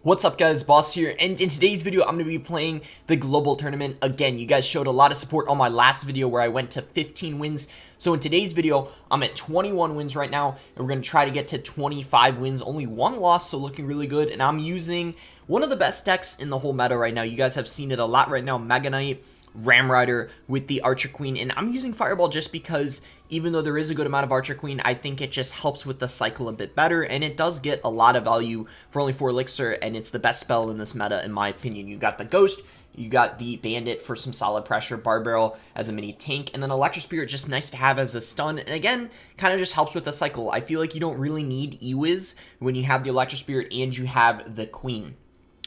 What's up guys, Boss here, and in today's video I'm going to be playing the global tournament again. You guys showed a lot of support on my last video where I went to 15 wins. So in today's video, I'm at 21 wins right now, and we're going to try to get to 25 wins. Only one loss, so looking really good, and I'm using one of the best decks in the whole meta right now. You guys have seen it a lot right now, Mega Knight, Ram Rider with the Archer Queen, and I'm using Fireball just because even though there is a good amount of Archer Queen, I think it just helps with the cycle a bit better, and it does get a lot of value for only 4 elixir, and it's the best spell in this meta in my opinion. You got the Ghost, you got the Bandit for some solid pressure, Barb Barrel as a mini tank, and then Electro Spirit just nice to have as a stun, and again, kind of just helps with the cycle. I feel like you don't really need E-Wiz when you have the Electro Spirit and you have the Queen.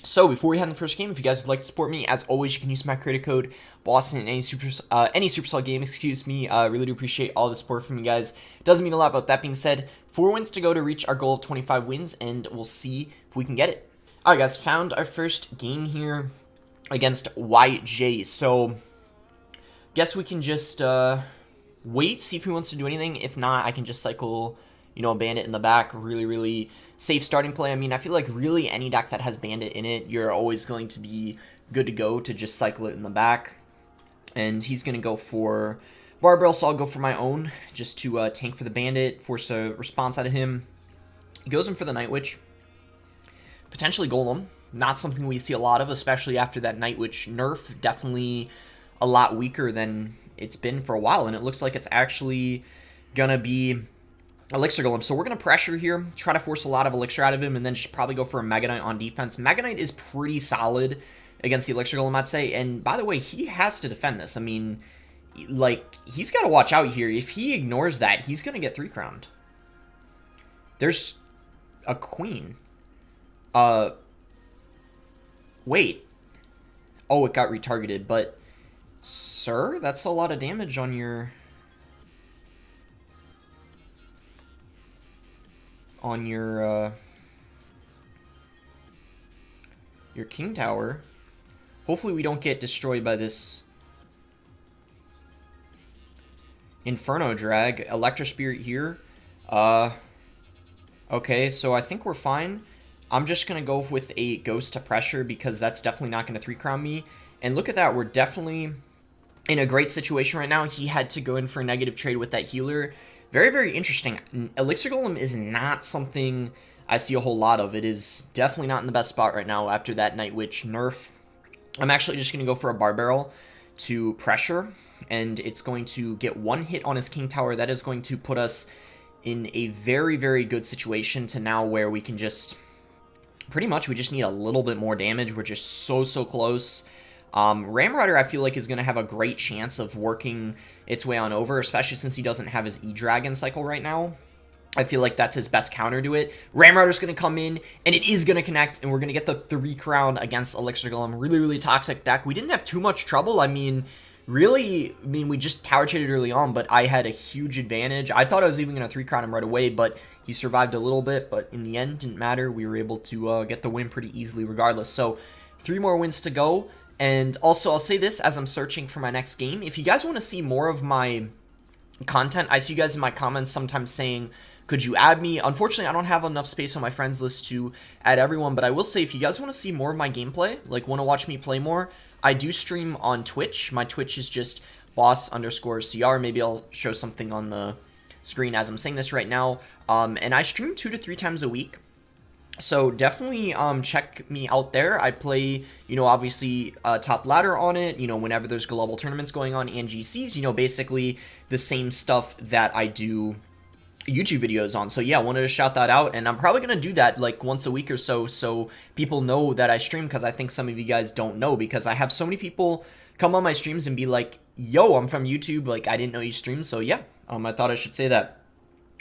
So before we head in the first game, if you guys would like to support me, as always, you can use my creator code Boston in any Supercell game. Excuse me. Really do appreciate all the support from you guys. It doesn't mean a lot. But that being said, 4 wins to go to reach our goal of 25 wins, and we'll see if we can get it. All right, guys, found our first game here against YJ. So guess we can just wait, see if he wants to do anything. If not, I can just cycle, a Bandit in the back. Really safe starting play. I mean, I feel like really any deck that has Bandit in it, you're always going to be good to go to just cycle it in the back. And he's going to go for Barb Barrel, so I'll go for my own, just to tank for the Bandit, force a response out of him. He goes in for the Night Witch. Potentially Golem. Not something we see a lot of, especially after that Night Witch nerf. Definitely a lot weaker than it's been for a while, and it looks like it's actually going to be Elixir Golem. So we're going to pressure here, try to force a lot of Elixir out of him, and then just probably go for a Mega Knight on defense. Mega Knight is pretty solid against the Elixir Golem, I'd say. And by the way, he has to defend this. I mean, like, he's got to watch out here. If he ignores that, he's going to get 3-crowned. There's a Queen. Wait. Oh, it got retargeted, but sir, that's a lot of damage on your your King Tower. Hopefully we don't get destroyed by this Inferno Drag. Electro Spirit here. Okay, so I think we're fine. I'm just going to go with a Ghost to pressure because that's definitely not going to 3-crown me. And look at that, we're definitely in a great situation right now. He had to go in for a negative trade with that healer. Very interesting. Elixir Golem is not something I see a whole lot of. It is definitely not in the best spot right now after that Night Witch nerf. I'm actually just going to go for a Barb Barrel to pressure, and it's going to get 1 hit on his King Tower. That is going to put us in a very good situation to now where we can just, pretty much, we just need a little bit more damage. We're just so close. Ram Rider, I feel like, is going to have a great chance of working its way on over, especially since he doesn't have his E-Dragon cycle right now. I feel like that's his best counter to it. Ram Rider's going to come in, and it is going to connect, and we're going to get the 3-crown against Elixir Golem. Really toxic deck. We didn't have too much trouble. I mean, we just tower traded early on, but I had a huge advantage. I thought I was even going to 3-crown him right away, but he survived a little bit, but in the end, didn't matter. We were able to get the win pretty easily regardless. So 3 more wins to go. And also, I'll say this as I'm searching for my next game. If you guys want to see more of my content, I see you guys in my comments sometimes saying, could you add me? Unfortunately, I don't have enough space on my friends list to add everyone, but I will say if you guys want to see more of my gameplay, like want to watch me play more, I do stream on Twitch. My Twitch is just boss_CR. Maybe I'll show something on the screen as I'm saying this right now. And I stream 2 to 3 times a week. So definitely check me out there. I play, obviously top ladder on it, whenever there's global tournaments going on and GCs, basically the same stuff that I do YouTube videos on. So yeah, I wanted to shout that out, and I'm probably going to do that like once a week or so people know that I stream, because I think some of you guys don't know, because I have so many people come on my streams and be like, yo, I'm from YouTube, like I didn't know you stream. So yeah, I thought I should say that.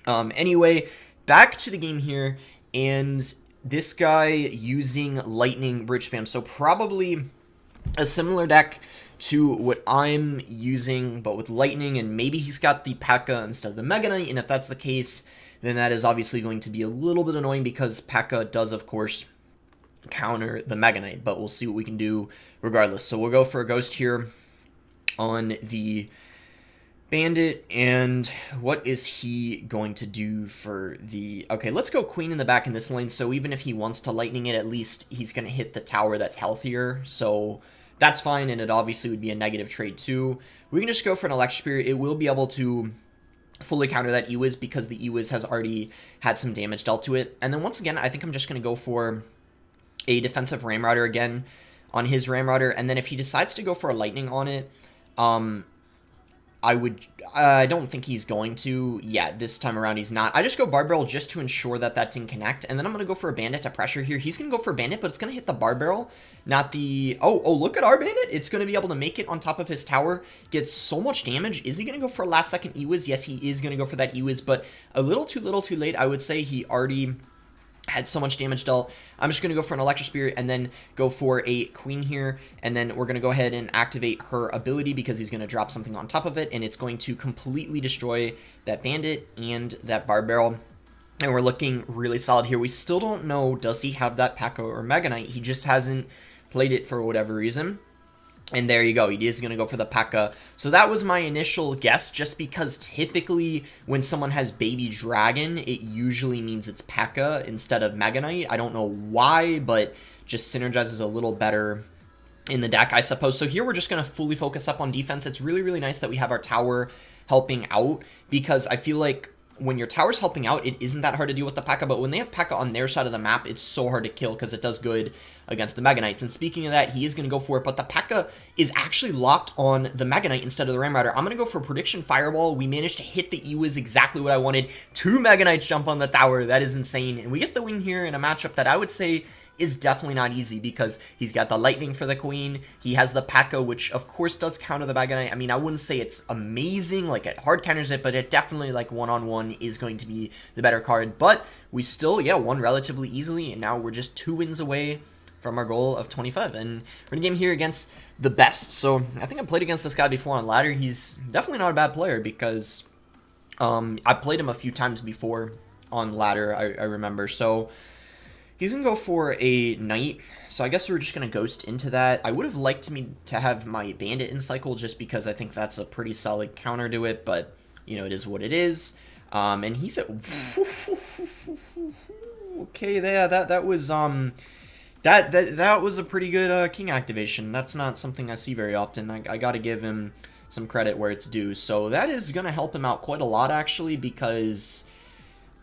Anyway, back to the game here, and this guy using lightning bridge spam, so probably a similar deck to what I'm using, but with lightning, and maybe he's got the Pekka instead of the Mega Knight, and if that's the case, then that is obviously going to be a little bit annoying, because Pekka does, of course, counter the Mega Knight, but we'll see what we can do regardless. So we'll go for a Ghost here on the Bandit, and what is he going to do for the... Okay, let's go Queen in the back in this lane, so even if he wants to Lightning it, at least he's going to hit the tower that's healthier, so that's fine, and it obviously would be a negative trade too. We can just go for an Electric Spirit. It will be able to fully counter that Ewiz because the Ewiz has already had some damage dealt to it, and then once again, I think I'm just going to go for a defensive Ramrodder again on his Ramrodder, and then if he decides to go for a Lightning on it, I don't think he's going to. Yeah, this time around he's not. I just go Barb Barrel just to ensure that that didn't connect. And then I'm going to go for a Bandit to pressure here. He's going to go for a Bandit, but it's going to hit the Barb Barrel, not the... Oh, look at our Bandit. It's going to be able to make it on top of his tower. Gets so much damage. Is he going to go for a last second Ewiz? Yes, he is going to go for that Ewiz, but a little too late. I would say he already had so much damage dealt. I'm just going to go for an Electric Spirit and then go for a Queen here, and then we're going to go ahead and activate her ability because he's going to drop something on top of it, and it's going to completely destroy that Bandit and that Barb Barrel, and we're looking really solid here. We still don't know, does he have that Pekka or Mega Knight? He just hasn't played it for whatever reason. And there you go, he is going to go for the Pekka. So that was my initial guess, just because typically when someone has Baby Dragon, it usually means it's Pekka instead of Mega Knight. I don't know why, but just synergizes a little better in the deck, I suppose. So here we're just going to fully focus up on defense. It's really, really nice that we have our tower helping out, because I feel like when your tower's helping out, it isn't that hard to deal with the Pekka, but when they have Pekka on their side of the map, it's so hard to kill because it does good against the Mega Knights. And speaking of that, he is going to go for it, but the Pekka is actually locked on the Mega Knight instead of the Ramrider. I'm going to go for Prediction Fireball. We managed to hit the Ewiz exactly what I wanted. 2 Mega Knights jump on the tower. That is insane. And we get the win here in a matchup that I would say is definitely not easy, because he's got the Lightning for the Queen, he has the Pekka, which of course does counter the Mega Knight. I mean, I wouldn't say it's amazing, like it hard counters it, but it definitely, like, one-on-one is going to be the better card. But we still, yeah, won relatively easily, and now we're just 2 wins away from our goal of 25, and we're in a game here against the best. So I think I played against this guy before on ladder. He's definitely not a bad player, because I played him a few times before on ladder, I remember. So he's going to go for a Knight, so I guess we're just going to Ghost into that. I would have liked me to have my Bandit in cycle, just because I think that's a pretty solid counter to it, but, you know, it is what it is. And he's at... Okay, yeah, that was... That was a pretty good King activation. That's not something I see very often. I got to give him some credit where it's due. So that is going to help him out quite a lot, actually, because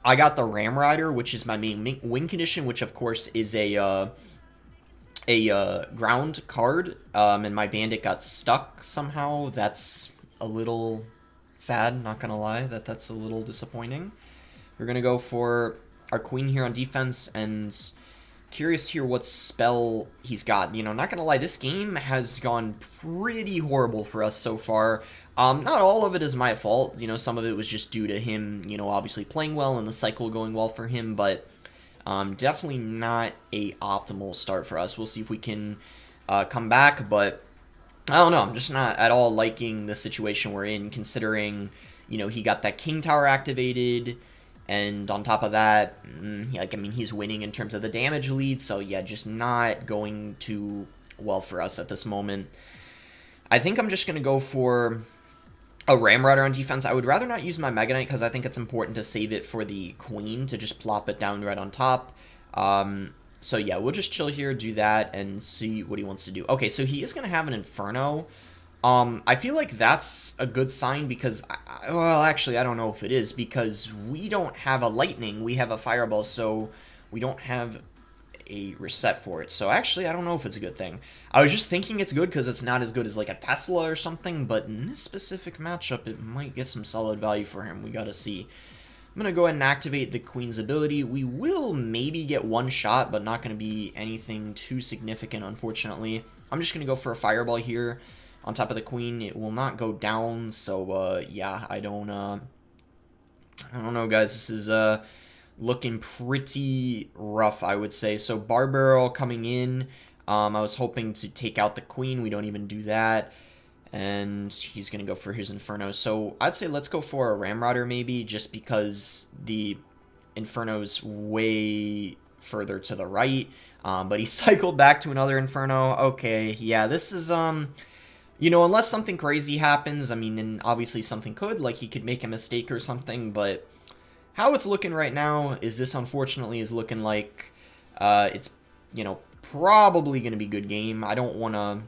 I got the Ramrider, which is my main win condition, which of course is a ground card, and my Bandit got stuck somehow. That's a little sad, not gonna lie. That's a little disappointing. We're gonna go for our Queen here on defense, and curious here what spell he's got. You know, not gonna lie, this game has gone pretty horrible for us so far. Not all of it is my fault, you know, some of it was just due to him, you know, obviously playing well and the cycle going well for him, but definitely not a optimal start for us. We'll see if we can come back, but I don't know, I'm just not at all liking the situation we're in, considering, you know, he got that King Tower activated, and on top of that, like, I mean, he's winning in terms of the damage lead, so yeah, just not going too well for us at this moment. I think I'm just going to go for a Ramrider on defense. I would rather not use my Mega Knight, because I think it's important to save it for the Queen, to just plop it down right on top. So yeah, we'll just chill here, do that, and see what he wants to do. Okay, so he is going to have an Inferno. I feel like that's a good sign, because, well, actually, I don't know if it is, because we don't have a Lightning, we have a Fireball, so we don't have a reset for it. So actually, I don't know if it's a good thing. I was just thinking it's good because it's not as good as like a Tesla or something, but in this specific matchup, it might get some solid value for him. We gotta see. I'm gonna go ahead and activate the Queen's ability. We will maybe get one shot, but not gonna be anything too significant, unfortunately. I'm just gonna go for a Fireball here on top of the Queen. It will not go down, so yeah, I don't know, guys. This is looking pretty rough, I would say. So Barb Barrel coming in. I was hoping to take out the Queen. We don't even do that. And he's going to go for his Inferno. So I'd say let's go for a Ramrider maybe, just because the Inferno's way further to the right. But he cycled back to another Inferno. Okay, yeah, this is You know, unless something crazy happens, I mean, and obviously something could, like he could make a mistake or something, but how it's looking right now is this unfortunately is looking like it's, you know, probably going to be good game. I don't want to,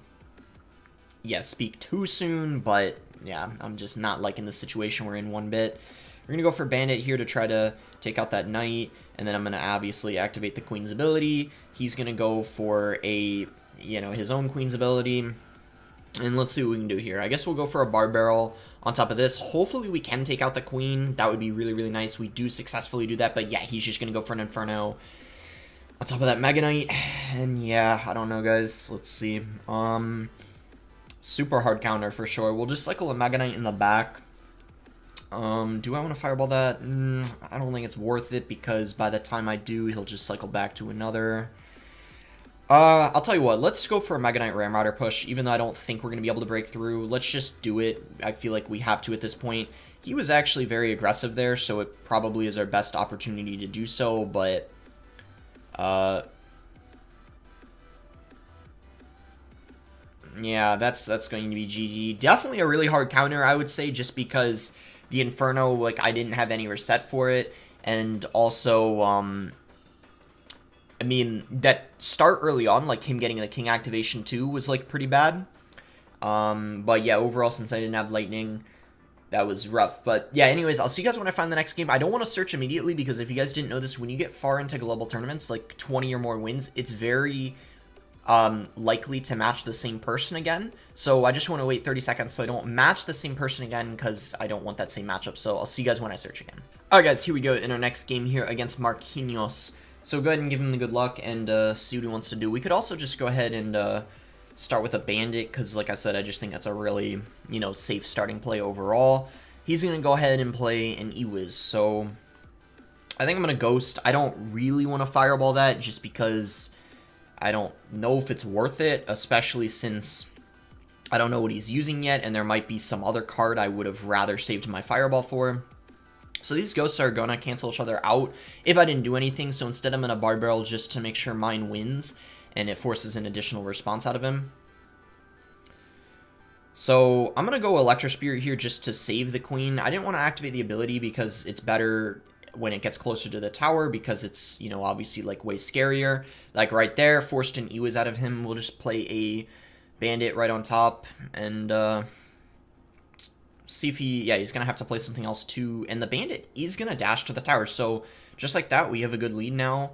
yeah, speak too soon, but yeah, I'm just not liking the situation we're in one bit. We're going to go for Bandit here to try to take out that Knight, and then I'm going to obviously activate the Queen's ability. He's going to go for a, you know, his own Queen's ability. And let's see what we can do here. I guess we'll go for a Barb Barrel on top of this. Hopefully we can take out the Queen. That would be really, really nice. We do successfully do that, but yeah, he's just going to go for an Inferno on top of that Mega Knight. And yeah, I don't know, guys. Let's see. Super hard counter for sure. We'll just cycle a Mega Knight in the back. Do I want to Fireball that? I don't think it's worth it because by the time I do, he'll just cycle back to another. I'll tell you what, let's go for a Mega Knight Ramrider push, even though I don't think we're going to be able to break through. Let's just do it. I feel like we have to at this point. He was actually very aggressive there, so it probably is our best opportunity to do so, but... yeah, that's going to be GG. Definitely a really hard counter, I would say, just because the Inferno, like, I didn't have any reset for it, and also, I mean, that start early on, like him getting the King activation too, was like pretty bad. But yeah, overall, since I didn't have Lightning, that was rough. But yeah, anyways, I'll see you guys when I find the next game. I don't want to search immediately because if you guys didn't know this, when you get far into global tournaments, like 20 or more wins, it's very likely to match the same person again. So I just want to wait 30 seconds so I don't match the same person again because I don't want that same matchup. So I'll see you guys when I search again. Alright guys, here we go in our next game here against Marquinhos. So go ahead and give him the good luck and see what he wants to do. We could also just go ahead and start with a Bandit because, like I said, I just think that's a really, you know, safe starting play overall. He's going to go ahead and play an Ewiz. So I think I'm going to Ghost. I don't really want to Fireball that just because I don't know if it's worth it, especially since I don't know what he's using yet and there might be some other card I would have rather saved my Fireball for. So these ghosts are going to cancel each other out if I didn't do anything. So instead I'm going to Barb Barrel just to make sure mine wins. And it forces an additional response out of him. So I'm going to go Electro Spirit here just to save the Queen. I didn't want to activate the ability because it's better when it gets closer to the tower. Because it's, you know, obviously like way scarier. Like right there, forced an Ewiz out of him. We'll just play a Bandit right on top. And, see if he, yeah, he's going to have to play something else too. And the Bandit is going to dash to the tower. So just like that, we have a good lead now.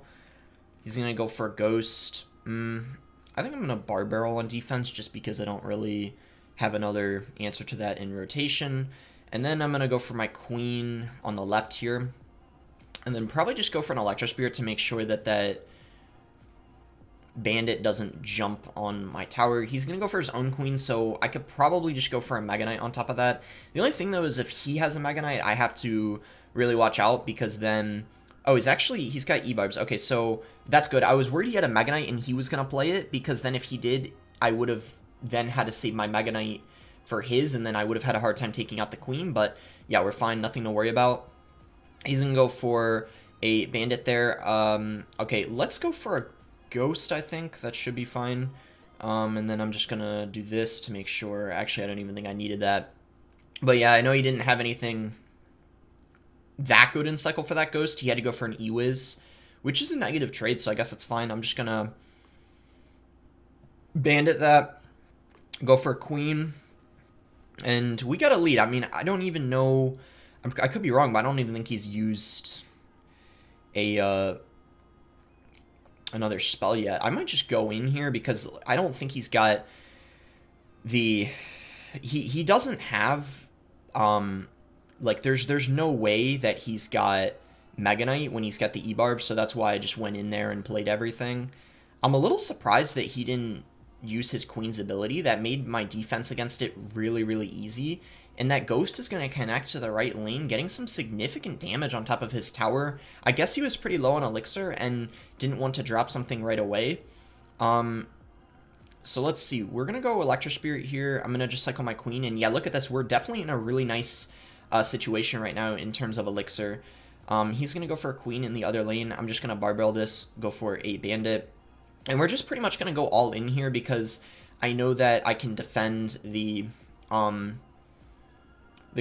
He's going to go for a Ghost. I think I'm going to Barb Barrel on defense just because I don't really have another answer to that in rotation. And then I'm going to go for my Queen on the left here. And then probably just go for an Electro Spirit to make sure that that Bandit doesn't jump on my tower. He's going to go for his own Queen, so I could probably just go for a Mega Knight on top of that. The only thing, though, is if he has a Mega Knight, I have to really watch out, because then... oh, he's got E-Barbs. Okay, so that's good. I was worried he had a Mega Knight and he was going to play it, because then if he did, I would have then had to save my Mega Knight for his, and then I would have had a hard time taking out the Queen, but yeah, we're fine. Nothing to worry about. He's going to go for a Bandit there. Okay, let's go for a Ghost, I think. That should be fine. And then I'm just going to do this to make sure. Actually, I don't even think I needed that. But yeah, I know he didn't have anything that good in cycle for that Ghost. He had to go for an Ewiz, which is a negative trade, so I guess that's fine. I'm just going to Bandit that, go for a Queen, and we got a lead. I mean, I don't even know. I could be wrong, but I don't even think he's used a... another spell yet. I might just go in here because I don't think he's got the... He doesn't have... like, there's no way that he's got Mega Knight when he's got the E-Barb, so that's why I just went in there and played everything. I'm a little surprised that he didn't use his Queen's ability. That made my defense against it really, really easy. And that Ghost is going to connect to the right lane, getting some significant damage on top of his tower. I guess he was pretty low on elixir and didn't want to drop something right away. So let's see. We're going to go Electro Spirit here. I'm going to just cycle my Queen. And yeah, look at this. We're definitely in a really nice situation right now in terms of elixir. He's going to go for a Queen in the other lane. I'm just going to Barb Barrel this, go for a Bandit. And we're just pretty much going to go all in here because I know that I can defend the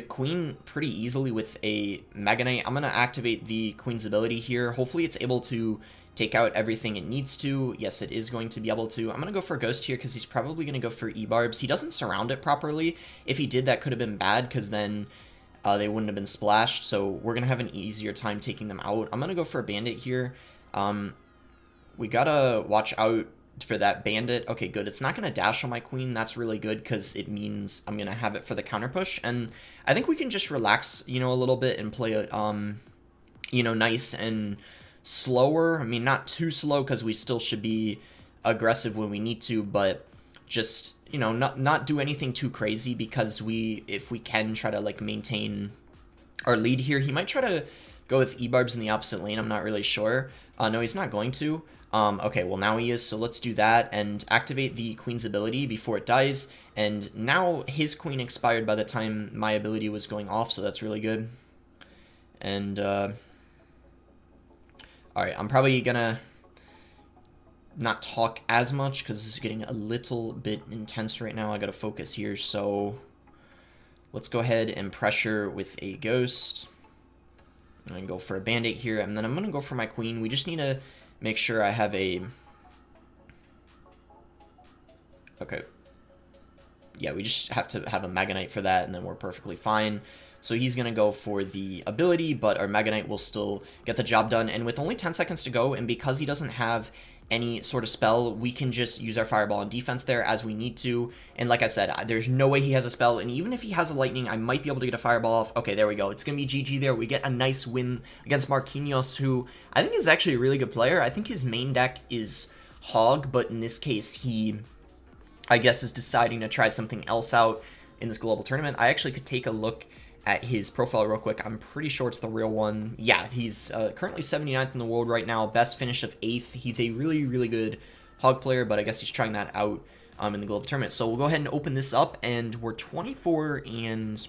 queen pretty easily with a Mega Knight. I'm going to activate the queen's ability here. Hopefully it's able to take out everything it needs to. Yes, it is going to be able to. I'm going to go for a ghost here because he's probably going to go for E-barbs. He doesn't surround it properly. If he did, that could have been bad because then they wouldn't have been splashed. So we're going to have an easier time taking them out. I'm going to go for a bandit here. We got to watch out for that bandit. Okay, good. It's not going to dash on my queen. That's really good because it means I'm going to have it for the counter push. And I think we can just relax, you know, a little bit and play, you know, nice and slower. I mean, not too slow because we still should be aggressive when we need to, but just, you know, not do anything too crazy because if we can try to, like, maintain our lead here. He might try to go with E-barbs in the opposite lane. I'm not really sure. No, he's not going to. Okay, well now he is, so let's do that and activate the queen's ability before it dies. And now his queen expired by the time my ability was going off, so that's really good. And, alright, I'm probably gonna not talk as much because this is getting a little bit intense right now. I gotta focus here, so let's go ahead and pressure with a ghost. I'm gonna go for a bandit here, and then I'm gonna go for my queen. We just need to make sure I have a... Okay. Yeah, we just have to have a Mega Knight for that, and then we're perfectly fine. So he's going to go for the ability, but our Mega Knight will still get the job done. And with only 10 seconds to go, and because he doesn't have any sort of spell, we can just use our Fireball on defense there as we need to. And like I said, there's no way he has a spell, and even if he has a Lightning, I might be able to get a Fireball off. Okay, there we go. It's going to be GG there. We get a nice win against Marquinhos, who I think is actually a really good player. I think his main deck is Hog, but in this case, he, I guess, is deciding to try something else out in this global tournament. I actually could take a look at his profile real quick. I'm pretty sure it's the real one. Yeah, he's currently 79th in the world right now. Best finish of 8th. He's a really, really good Hog player, but I guess he's trying that out in the global tournament. So we'll go ahead and open this up, and we're 24-2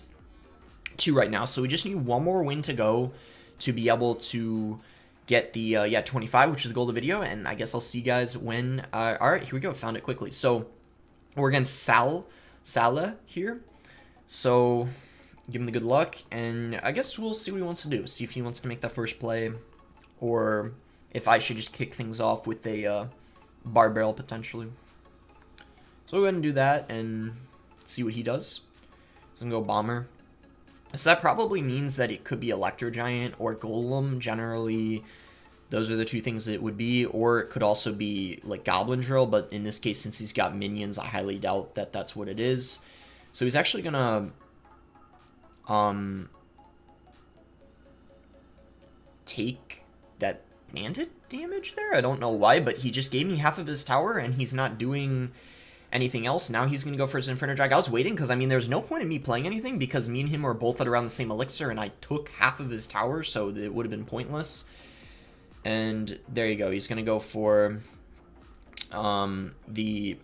right now. So we just need one more win to go to be able to get the 25, which is the goal of the video. And I guess I'll see you guys when... all right, here we go. Found it quickly. So we're against Salah here. So give him the good luck, and I guess we'll see what he wants to do. See if he wants to make that first play, or if I should just kick things off with a barb barrel potentially. So we'll go ahead and do that and see what he does. So I'm going to go bomber. So that probably means that it could be Electro Giant or Golem. Generally, those are the two things it would be, or it could also be like Goblin Drill, but in this case, since he's got minions, I highly doubt that that's what it is. So he's actually going to take that bandit damage there. I don't know why, but he just gave me half of his tower, and he's not doing anything else. Now he's going to go for his Inferno Drag. I was waiting because, I mean, there's no point in me playing anything because me and him were both at around the same elixir, and I took half of his tower, so it would have been pointless. And there you go. He's going to go for the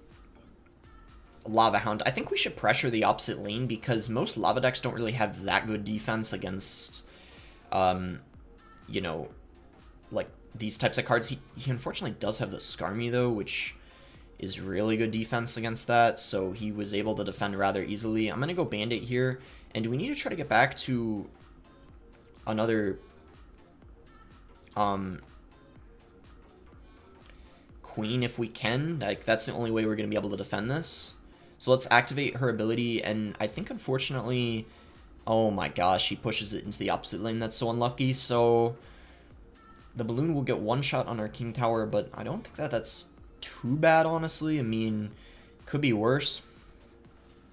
Lava Hound. I think we should pressure the opposite lane because most lava decks don't really have that good defense against, you know, like these types of cards. He unfortunately does have the Skarmy though, which is really good defense against that. So he was able to defend rather easily. I'm going to go Bandit here, and we need to try to get back to another Queen if we can. Like, that's the only way we're going to be able to defend this. So let's activate her ability, and I think unfortunately, oh my gosh, he pushes it into the opposite lane. That's so unlucky. So the balloon will get one shot on our King Tower, but I don't think that's too bad, honestly. I mean, could be worse.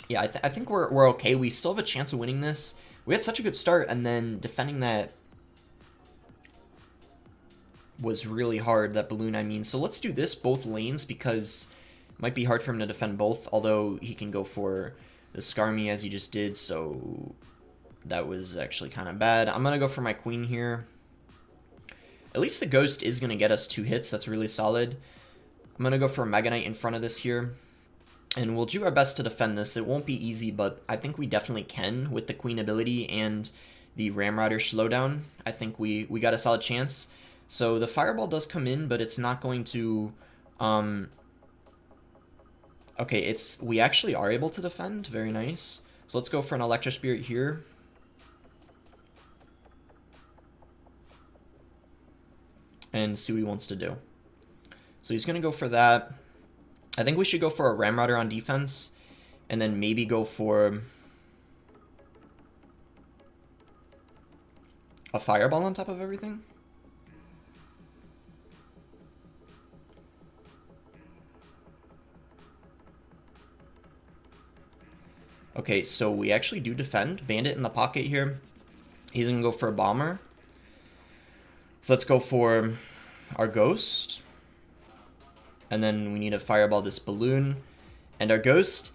Yeah, I think we're okay. We still have a chance of winning this. We had such a good start, and then defending that was really hard, that balloon, I mean. So let's do this both lanes because it might be hard for him to defend both, although he can go for the Skarmy as he just did, so that was actually kind of bad. I'm going to go for my Queen here. At least the Ghost is going to get us 2 hits. That's really solid. I'm going to go for a Mega Knight in front of this here, and we'll do our best to defend this. It won't be easy, but I think we definitely can with the Queen ability and the Ramrider slowdown. I think we got a solid chance. So the Fireball does come in, but it's not going to Okay, we actually are able to defend. Very nice. So let's go for an Electro Spirit here. And see what he wants to do. So he's going to go for that. I think we should go for a Ramrodder on defense. And then maybe go for a Fireball on top of everything. Okay, so we actually do defend. Bandit in the pocket here. He's going to go for a Bomber. So let's go for our Ghost. And then we need to Fireball this Balloon. And our Ghost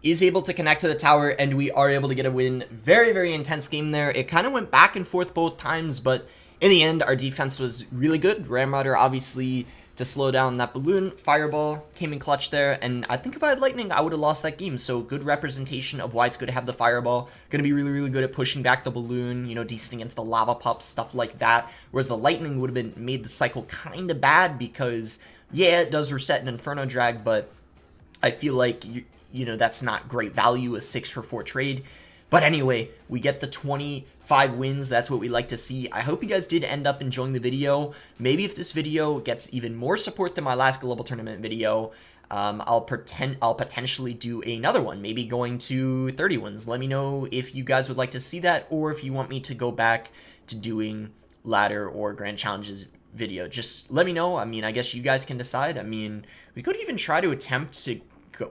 is able to connect to the tower, and we are able to get a win. Very, very intense game there. It kind of went back and forth both times, but in the end, our defense was really good. Ramrodder, obviously, to slow down that Balloon. Fireball came in clutch there, and I think if I had Lightning, I would have lost that game. So good representation of why it's good to have the Fireball. Going to be really, really good at pushing back the Balloon, you know, decent against the Lava Pups, stuff like that. Whereas the Lightning would have made the cycle kind of bad because, yeah, it does reset an Inferno Drag, but I feel like you know, that's not great value, a 6-for-4 trade. But anyway, we get the 25 wins. That's what we like to see. I hope you guys did end up enjoying the video. Maybe if this video gets even more support than my last global tournament video, I'll potentially do another one, maybe going to 30 wins. Let me know if you guys would like to see that, or if you want me to go back to doing ladder or grand challenges video. Just let me know. I mean, I guess you guys can decide. I mean, we could even try to attempt to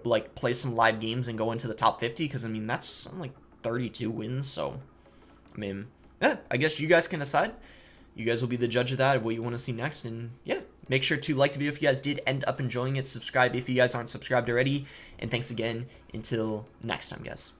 like play some live games and go into the top 50, because I mean that's like 32 wins. So I mean, yeah, I guess you guys can decide. You guys will be the judge of that, of what you want to see next. And yeah, make sure to like the video if you guys did end up enjoying it. Subscribe if you guys aren't subscribed already, and thanks again. Until next time, guys.